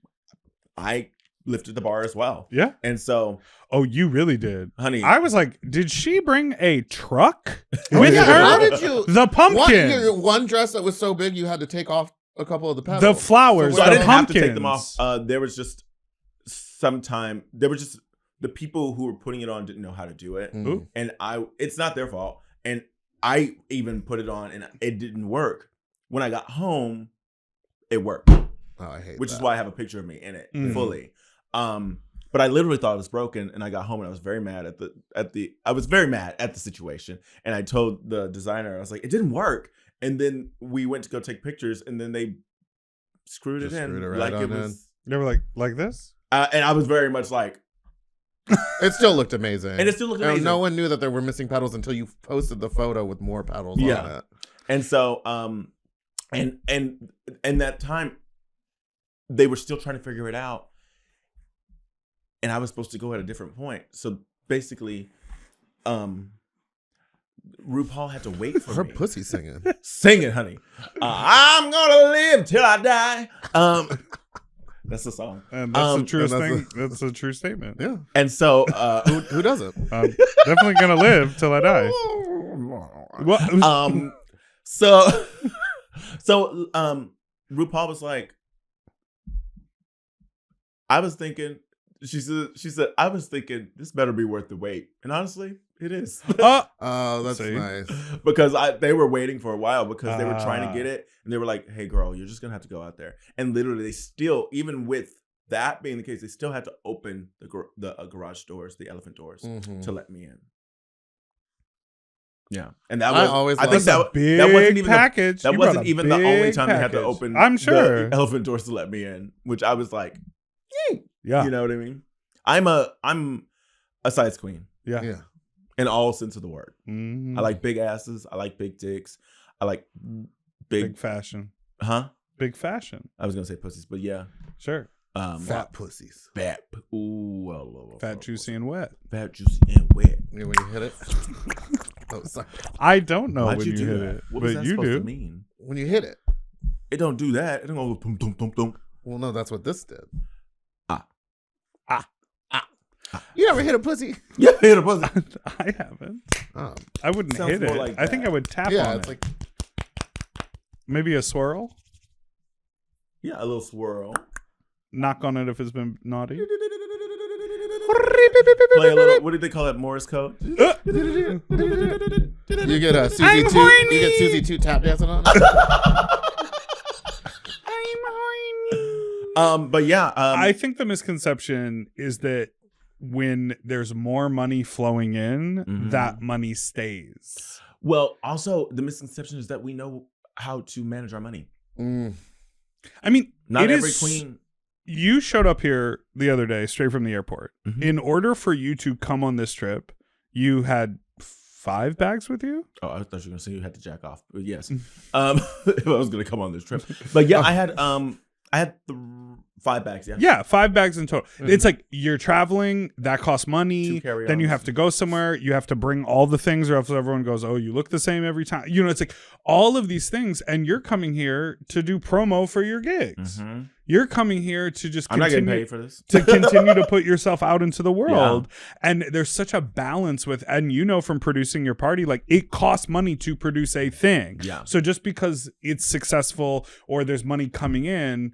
I lifted the bar as well. Yeah. And so, Oh, you really did. honey, I was like, did she bring a truck with Yeah, her? how did you? The pumpkin. One dress that was so big you had to take off a couple of the petals. The flowers. so I the didn't have to take them pumpkins. off. There was just the people who were putting it on didn't know how to do it. Mm. And it's not their fault. And I even put it on and it didn't work. When I got home, it worked, Oh, I hate which that. is why I have a picture of me in it Mhm. fully. But I literally thought it was broken, and I got home and I was very mad I was very mad at the situation. And I told the designer, I was like, it didn't work. And then we went to go take pictures, and then they screwed Just it in screwed it right like on it was. They were like this? And I was very much like, It still looked amazing. and it still looked And amazing. no one knew that there were missing petals until you posted the photo with more petals on Yeah. it. And so, and that time, they were still trying to figure it out, and I was supposed to go at a different point. So basically, RuPaul had to wait for Her me. pussy singing. Sing it, honey. I'm gonna live till I die. That's the song. And that's the truest and that's thing. That's a true statement. Yeah. And so, Who doesn't? I'm definitely gonna live till I die. Well, so RuPaul was like, I was thinking, she said, I was thinking this better be worth the wait. And honestly, it is. Oh, that's See? nice. Because they were waiting for a while because they were trying to get it. And they were like, hey, girl, you're just going to have to go out there. And literally, they still, even with that being the case, they still had to open the garage doors, the elephant doors, Mhm. to let me in. Yeah, and that I was always I think loved that big that wasn't even package. that You wasn't brought a even the only big time they had to package. open. I'm sure. the elephant doors to let me in, which I was like, Yeah. you know what I mean. I'm a size queen Yeah. Yeah. in all sense of the word. Mhm. I like big asses. I like big dicks. I like big fashion. Huh? Big fashion. I was gonna say pussies, but yeah. Sure. Fat pussies. Fat. Ooh, well, Fat, juicy, and wet. fat, juicy, and wet. You know when you hit it? Oh, sorry. I don't know Why'd when you do hit that? it, What was but that you supposed do. to mean? When you hit it. It don't do that. It don't go boom, boom, boom, boom. Well, no, that's what this did. Ah. You never hit a pussy? Yeah, hit a pussy. I haven't. Oh. I wouldn't Sounds hit more it. like I think that. I would tap Yeah, on it's it. like Maybe a swirl. Yeah, a little swirl. Knock on it if it's been naughty. Play a little. What did they call it? Morse code. you get a Susie I'm Two. horny. You get Susie Two tap dancing on it. But yeah. I think the misconception is that when there's more money flowing in, Mhm. that money stays. Well, also the misconception is that we know how to manage our money. Mm. I mean, Not it every is- queen. You showed up here the other day straight from the airport. Mhm. In order for you to come on this trip, you had 5 bags with you? Oh, I thought you were gonna say you had to jack off. But yes. If I was gonna come on this trip, but yeah, I had 5 bags. Yeah. Yeah, 5 bags in total. Mhm. It's like you're traveling, that costs money. 2 carry-ons. Then you have to go somewhere. You have to bring all the things, or else everyone goes, "Oh, you look the same every time." You know, it's like all of these things, and you're coming here to do promo for your gigs. Mhm. You're coming here to just I'm not getting continue paid for this. to continue to put yourself out into the world. And there's such a balance with, and you know, from producing your party, like it costs money to produce a thing. Yeah. So just because it's successful or there's money coming in,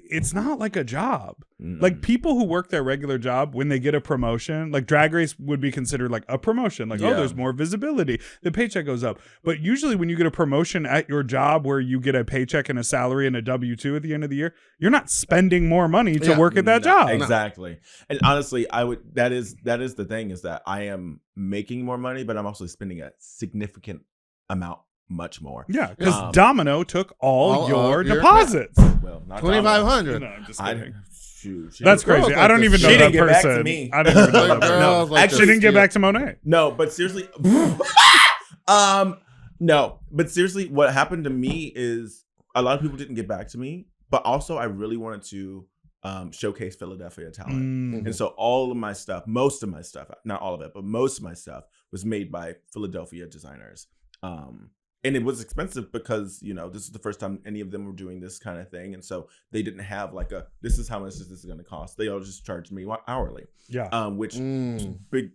it's not like a job. Like people who work their regular job, when they get a promotion, like Drag Race would be considered like a promotion. Like, oh, Yeah. there's more visibility. The paycheck goes up. But usually when you get a promotion at your job where you get a paycheck and a salary and a W-2 at the end of the year, you're not spending more money to Yeah. work at that No, job. Exactly. And honestly, that is the thing, is that I am making more money, but I'm also spending a significant amount much more. Yeah, because Um, Domino took all all your of your- deposits. Well, not 2,500. No, I'm just I kidding. shoot. That's Girls crazy. like I don't this even shit. know She that didn't get back to person. me. I didn't even know Like that person. girls like actually She this didn't get shit. back to Monet. No, but seriously, no, but seriously, what happened to me is a lot of people didn't get back to me, but also I really wanted to showcase Philadelphia talent. Mm. And so all of my stuff, most of my stuff, not all of it, but most of my stuff was made by Philadelphia designers. And it was expensive because, you know, this is the first time any of them were doing this kind of thing. And so they didn't have like this is how much this is going to cost. They all just charged me hourly, Yeah. which Mm. big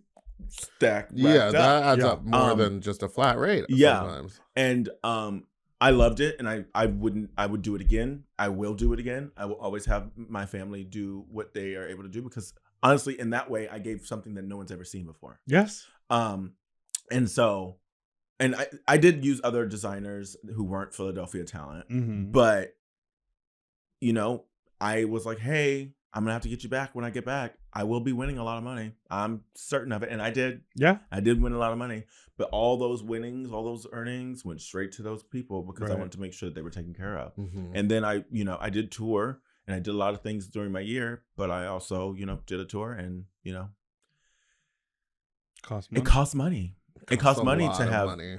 stack. Yeah, racked up. that adds Yeah. up more than just a flat rate. Yeah. Sometimes. And I loved it, and I would do it again. I will do it again. I will always have my family do what they are able to do, because honestly, in that way, I gave something that no one's ever seen before. Yes. And so, and I did use other designers who weren't Philadelphia talent, Mm-hmm. but you know, I was like, hey, I'm gonna have to get you back when I get back. I will be winning a lot of money. I'm certain of it, and I did. Yeah. I did win a lot of money, but all those winnings, all those earnings went straight to those people because I Right. wanted to make sure that they were taken care of. Mhm. And then I did tour, and I did a lot of things during my year, but I also, did a tour, and, Cost it money. costs money. It costs a money lot to of have money.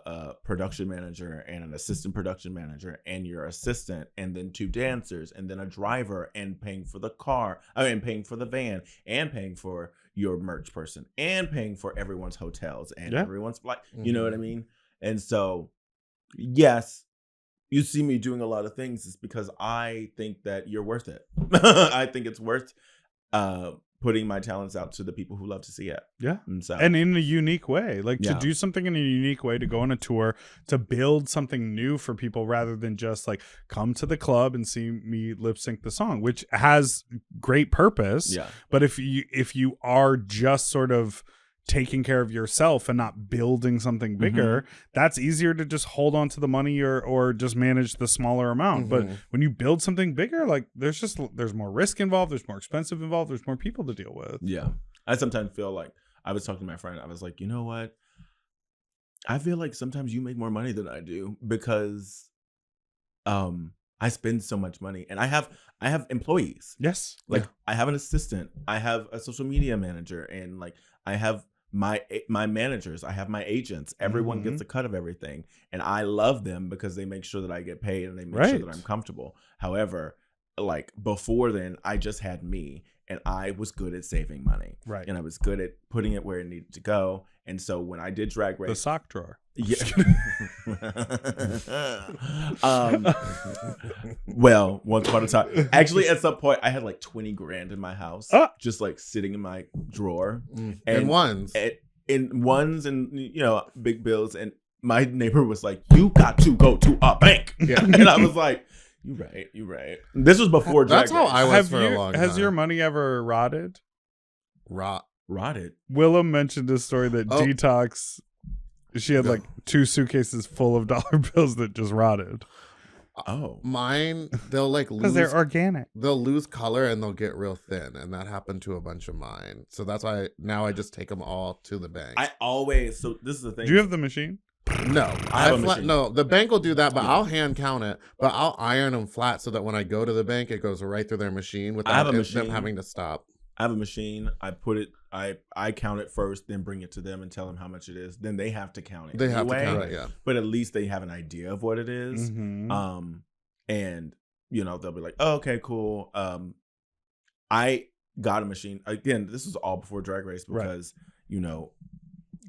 a production manager and an assistant production manager and your assistant, and then 2 dancers, and then a driver, and paying for the car, and paying for the van, and paying for your merch person, and paying for everyone's hotels and Yeah. everyone's flight. You know what I mean? And so, yes, you see me doing a lot of things is because I think that you're worth it. I think it's worth putting my talents out to the people who love to see it. Yeah. And so, And in a unique way, like Yeah. to do something in a unique way, to go on a tour, to build something new for people rather than just like come to the club and see me lip sync the song, which has great purpose. yeah. But if you are just sort of taking care of yourself and not building something bigger, that's easier to just hold on to the money or just manage the smaller amount. But when you build something bigger, like there's more risk involved, there's more expensive involved, there's more people to deal with. Yeah. I sometimes feel like, I was talking to my friend, I was like, you know what? I feel like sometimes you make more money than I do because I spend so much money, and I have employees. Yes. Like I have an assistant, I have a social media manager, and like I have my managers, I have my agents. Everyone gets a cut of everything, and I love them because they make sure that I get paid and they make sure that I'm comfortable. However, like before then, I just had me, and I was good at saving money, Right. and I was good at putting it where it needed to go. And so when I did Drag Race, The sock drawer. yeah. Well, once upon a time, actually, at some point, I had like 20 grand in my house, just like sitting in my drawer, and ones, in ones, and you know, big bills. And my neighbor was like, "You got to go to a bank," and I was like, "You right." This was before Drag That's how Race. I was for a long time. Has your money ever rotted? Rotted. Willem mentioned a story that Detox, she had like 2 suitcases full of dollar bills that just rotted. Oh, mine, they'll like lose because they're organic. They'll lose color and they'll get real thin, and that happened to a bunch of mine. So that's why now I just take them all to the bank. So this is the thing. Do you have the machine? No, I have a machine. No, the bank will do that, but I'll hand count it. But I'll iron them flat so that when I go to the bank, it goes right through their machine without them having to stop. I have a machine. I put it. I count it first, then bring it to them and tell them how much it is. Then they have to count it. They have to count it, yeah. But at least they have an idea of what it is. And you know, they'll be like, "Oh, okay, cool." I got a machine. Again, this was all before Drag Race because you know,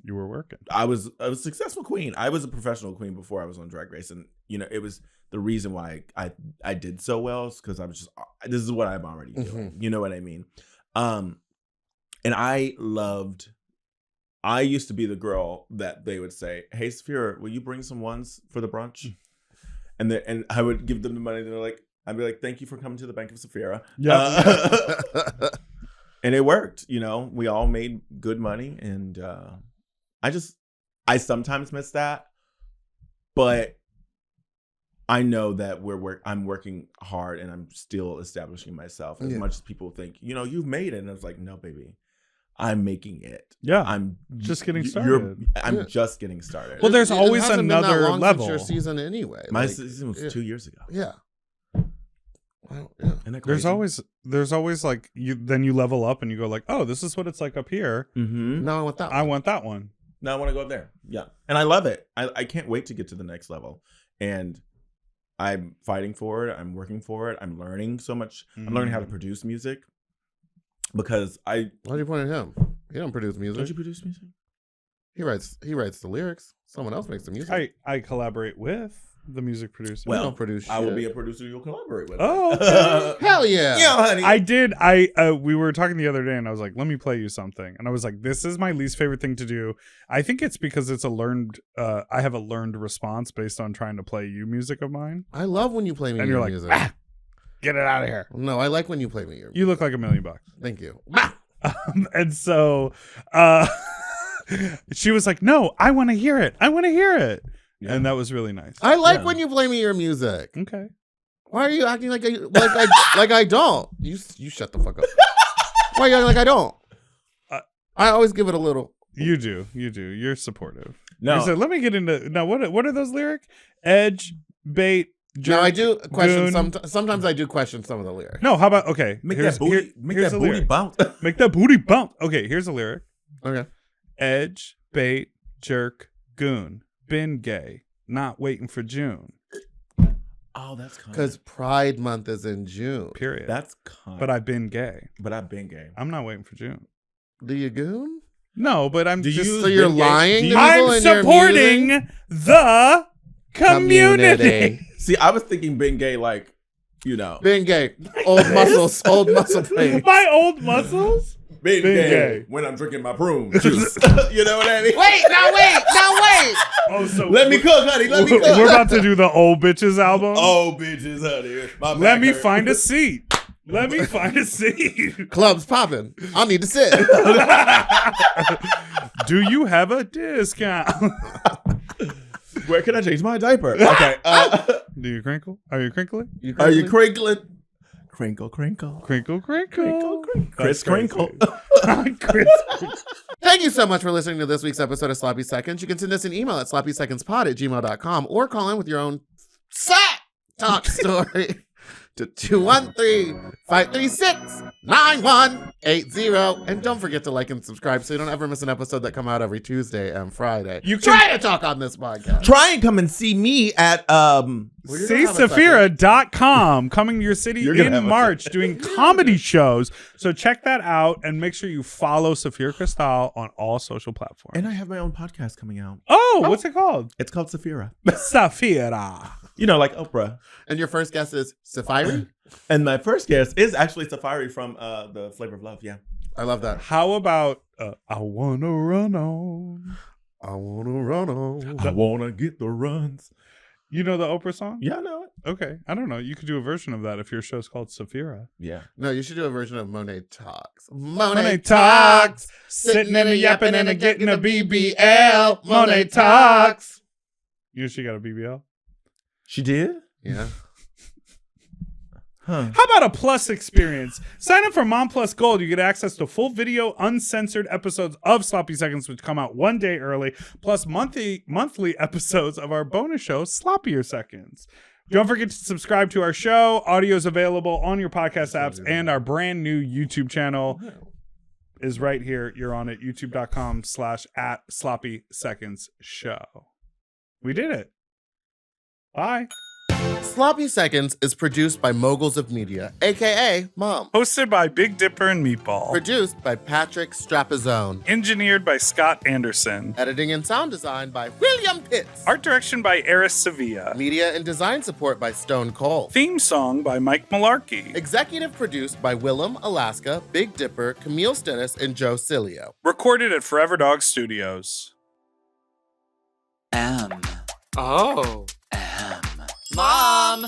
you were working. I was a successful queen. I was a professional queen before I was on Drag Race, and you know, it was the reason why I did so well is because I was just, this is what I'm already doing. You know what I mean? And I used to be the girl that they would say, "Hey, Sapphira, will you bring some ones for the brunch?" And I would give them the money. And I'd be like, "Thank you for coming to the Bank of Sapphira." Yeah. And it worked. You know, we all made good money. And I sometimes miss that. But I know that I'm working hard and I'm still establishing myself. As much as people think, you know, you've made it. And I was like, no, baby. I'm making it. Yeah, I'm just getting started. I'm just getting started. Well, there's always another level. Your season anyway. My season was 2 years ago. Yeah. Well, yeah. There's always like then you level up and you go like, oh, this is what it's like up here. No, I want that one. I want that one. Now I want to go up there. Yeah, and I love it. I can't wait to get to the next level. And I'm fighting for it. I'm working for it. I'm learning so much. I'm learning how to produce music. Because why do you point at him? He don't produce music. Don't you produce music? He writes the lyrics. Someone else makes the music. I collaborate with the music producer. Well, don't produce shit. I will be a producer you'll collaborate with. Oh, okay. Hell yeah. Yeah, honey. I did. We were talking the other day and I was like, let me play you something. And I was like, this is my least favorite thing to do. I think it's because it's I have a learned response based on trying to play you music of mine. I love when you play me and your you're music. Like, get it out of here. No, I like when you play me your music. You look like $1 million. Thank you. And so she was like, no, I want to hear it. I want to hear it. Yeah. And that was really nice. I like when you play me your music. Okay. Why are you acting like I don't? You shut the fuck up. Why are you acting like I don't? I always give it a little. You do. You're supportive. No. You said, let me get into now. What are those lyrics? Edge, bait, jerk, no, I do question goon. sometimes I do question some of the lyrics. No, how about make that booty bounce. Make that booty bounce. Okay, here's a lyric. Okay. Edge, bait, jerk, goon. Been gay, not waiting for June. Oh, that's kind. Because Pride Month is in June. Period. That's kind. But I've been gay. I'm not waiting for June. Do you goon? No, but I'm just. So you're lying? I'm supporting the community. See, I was thinking being gay, like, you know. Being gay. Old muscles. Old muscle pain. My old muscles? Being gay when I'm drinking my prune juice. You know what I mean? Wait. Oh, so let me cook, honey. Let me cook. We're about to do the Old Bitches album. Old Bitches, honey. Let me find a seat. Let me find a seat. Club's popping. I'll need to sit. Do you have a discount? Where can I change my diaper? Okay. Do you crinkle? Are you crinkling? Are you crinkling? Crinkle, crinkle. Crinkle, crinkle. Chris Crinkle. Chris. Thank you so much for listening to this week's episode of Sloppy Seconds. You can send us an email at sloppysecondspod@gmail.com or call in with your own sack talk story to 213-536-9180. And don't forget to like and subscribe so you don't ever miss an episode that come out every Tuesday and Friday. You try to talk on this podcast. Try and come and see me at See Sapphira.com coming to your city You're gonna have in a March doing comedy shows. So check that out and make sure you follow Sapphira Cristál on all social platforms. and I have my own podcast coming out. Oh, what's it called? It's called Sapphira. Sapphira. You know, like Oprah. And your first guest is Sapphira? And my first guest is actually Sapphira from the Flavor of Love. Yeah. I love that. How about I wanna run on? I want to run on. I wanna get the runs. You know the Oprah song? Yeah, I know it. Okay. I don't know. You could do a version of that if your show's called Sapphira. Yeah. No, you should do a version of Monet Talks. Monet Talks. Sitting and a yapping and a getting a BBL. Monet Talks. You know she got a BBL? She did? Yeah. Huh. How about a Plus experience? Sign up for Mom Plus Gold. You get access to full video, uncensored episodes of Sloppy Seconds, which come out one day early, plus monthly episodes of our bonus show, Sloppier Seconds. Don't forget to subscribe to our show. Audio is available on your podcast apps, and our brand new YouTube channel is right here. You're on it, youtube.com/@sloppyseconds show. We did it. Bye. Sloppy Seconds is produced by Moguls of Media, a.k.a. Mom. Hosted by Big Dipper and Meatball. Produced by Patrick Strapazone. Engineered by Scott Anderson. Editing and sound design by William Pitts. Art direction by Eris Sevilla. Media and design support by Stone Cole. Theme song by Mike Malarkey. Executive produced by Willem, Alaska, Big Dipper, Camille Stennis, and Joe Cilio. Recorded at Forever Dog Studios. M. Oh. M. Mom!